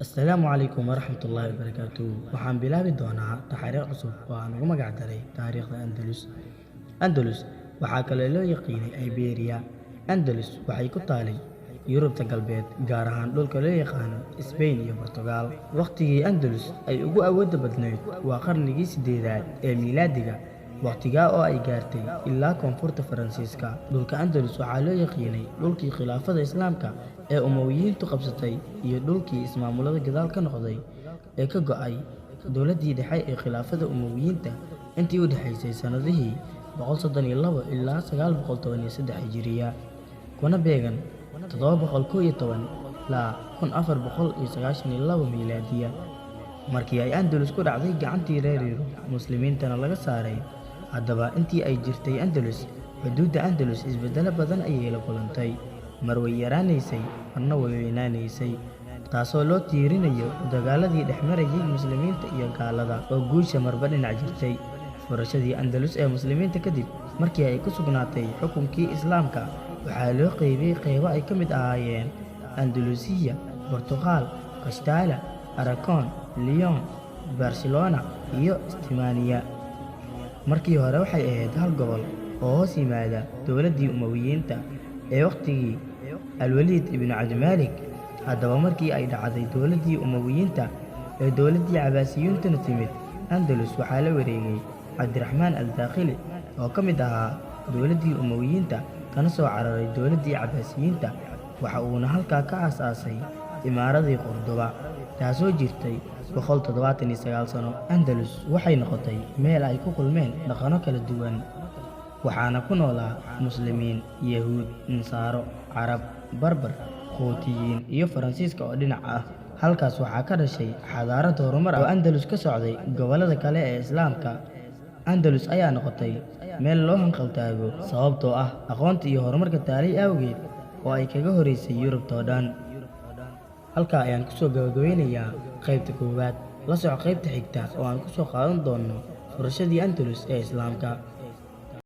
Asalaamu calaykum waraxmatullaahi wabarakaatuh. Waxaan bilaabi doonaa taariikh cusub oo aan ugu magac daray taariikhda Andalus. Andalus waxaa kaloo loo yaqiinay Iberia. Andalus waxay ku taalay Yurubta Galbeed, gaar ahaan dhulka loo yaqaano Spain iyo Portugal. Waqtigii Andalus ay ugu awoodda badnayd waa qarnigii 8aad ee miilaadiga, waqtigaa oo ay gaartay ilaa koonfurta Faransiiska. Dhulka Andalus waxaa loo yaqiinay dhulkii khilaafada Islaamka ee Umayyadeed qabsatay iyo dhulkii ismaamulada gadaal ka noqday ee ka go'ay dowladdii dhexe ee khilaafada Umayyadeed intii u dhaxaysay sanadihii 132 ilaa 913 Hijriya, kuna beegan 711 ilaa 1492 miilaadiya. Markii ay Andalus ku dhacday gacantii reer Yurub, Muslimiintana laga saaray. Haddaba intii ay jirtay Andalus, xuduudda Andalus isbeddelo badan ayay la kulantay. Mar way yaraanaysay, marna way weynaanaysay, taasoo loo tiirinayo dagaaladii dhex marayay Muslimiinta iyo gaalada oo guusha marba dhinac jirtay. Furashadii Andalus ee Muslimiinta kadib, markii ay ku sugnaatay xukunkii Islaamka, waxaa loo qaybiyay qaybo ay ka mid ahaayeen Andalusiya, Portugal, Castilla, Aragon, Leon, Barcelona iyo Isbaaniya. Markii hore waxay ahayd hal gobol oo hoos yimaada dowladdii Umayyadeed ee waqtigii Al-Waliid ibn Cabdilmaalik. Haddaba markii ay dhacday dowladdii Umayyadeed ee dowladdii Cabbaasiyiintuna timid, Andalus waxaa la wareegay Cabdiraxmaan al-Dakhili oo ka mid ahaa dowladdii Umayyadeed kana soo cararay dowladdii Cabbaasiyiinta. Waxa uuna halkaa ka aasaasay imaaradii Qurduba, taasoo jirtay 179 sano. Andalus waxay noqotay meel ay ku kulmeen dhaqanno kala duwan, waxaana ku noolaa Muslimiin, Yahuud, Nasaaro, Carab, Barbar, Qoutiyiin iyo Faransiiska oo dhinac ah. Halkaas waxaa ka dhashay xadaarad horumar ah oo Andalus ka socday gobollada kale ee Islaamka. Andalus ayaa noqotay meel loo hanqaltaago sababtoo ah aqoonta iyo horumarka taariikhi awgeed oo ay kaga horeysay Yurubta oo dhan. Halkaa ayaan kusoo gabagabeynayaa qaybta koowaad. La soco qaybta xigta oo aan kusoo qaadan doono furashadii Andalus ee Islaamka.